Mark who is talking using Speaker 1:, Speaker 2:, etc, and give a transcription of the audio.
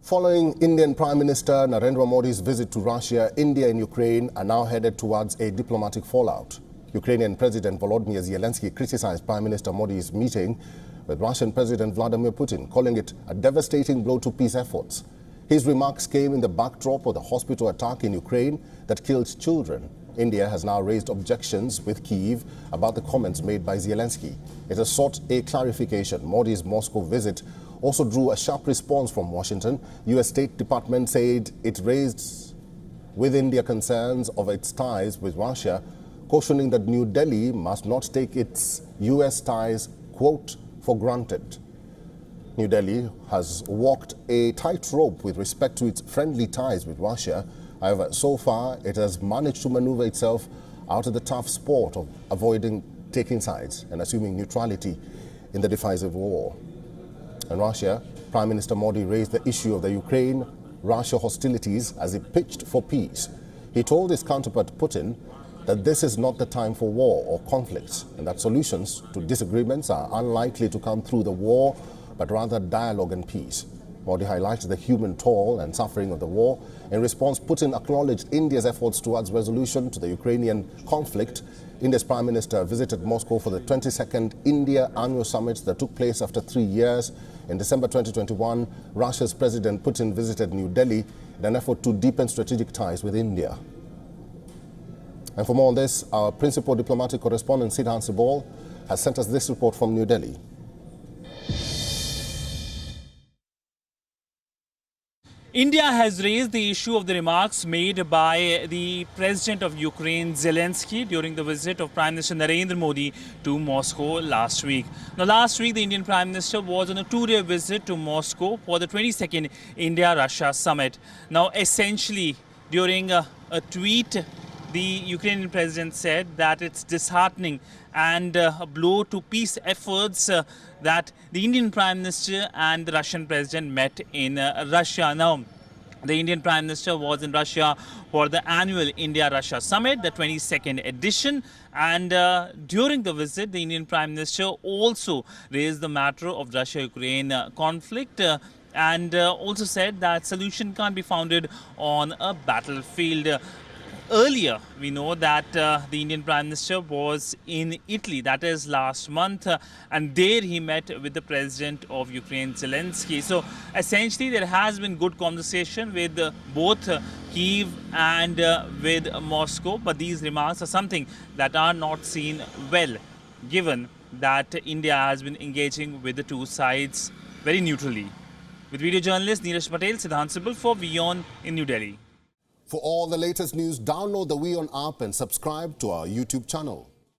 Speaker 1: Following Indian Prime Minister Narendra Modi's visit to Russia, India and Ukraine are now headed towards a diplomatic fallout. Ukrainian President Volodymyr Zelensky criticized Prime Minister Modi's meeting with Russian President Vladimir Putin, calling it a devastating blow to peace efforts. His remarks came in the backdrop of the hospital attack in Ukraine that killed children. India has now raised objections with Kyiv about the comments made by Zelensky. It has sought a clarification. Modi's Moscow visit also drew a sharp response from Washington. U.S. State Department said it raised with India concerns of its ties with Russia, cautioning that New Delhi must not take its U.S. ties, quote, for granted. New Delhi has walked a tightrope with respect to its friendly ties with Russia. However, so far, it has managed to maneuver itself out of the tough sport of avoiding taking sides and assuming neutrality in the divisive war. In Russia, Prime Minister Modi raised the issue of the Ukraine-Russia hostilities as he pitched for peace. He told his counterpart Putin that this is not the time for war or conflicts, and that solutions to disagreements are unlikely to come through the war, but rather dialogue and peace. Modi highlighted the human toll and suffering of the war. In response, Putin acknowledged India's efforts towards resolution to the Ukrainian conflict. India's Prime Minister visited Moscow for the 22nd India Annual Summit that took place after 3 years. In December 2021, Russia's President Putin visited New Delhi in an effort to deepen strategic ties with India. And for more on this, our principal diplomatic correspondent, Sidhan Sibol, has sent us this report from New Delhi.
Speaker 2: India has raised the issue of the remarks made by the President of Ukraine, Zelensky, during the visit of Prime Minister Narendra Modi to Moscow last week. Now, last week, the Indian Prime Minister was on a two-day visit to Moscow for the 22nd India-Russia summit. Now, essentially, during a tweet, the Ukrainian president said that it's disheartening and a blow to peace efforts that the Indian Prime Minister and the Russian President met in Russia. Now, the Indian Prime Minister was in Russia for the annual India-Russia Summit, the 22nd edition. And during the visit, the Indian Prime Minister also raised the matter of Russia-Ukraine conflict and also said that solution can't be founded on a battlefield. Earlier, we know that the Indian Prime Minister was in Italy, that is last month, and there he met with the President of Ukraine, Zelensky. So essentially, there has been good conversation with both Kyiv and with Moscow, but these remarks are something that are not seen well, given that India has been engaging with the two sides very neutrally. With video journalist Neeraj Patel, Sidhan Sibal for WION in New Delhi.
Speaker 1: For all the latest news, download the WION app and subscribe to our YouTube channel.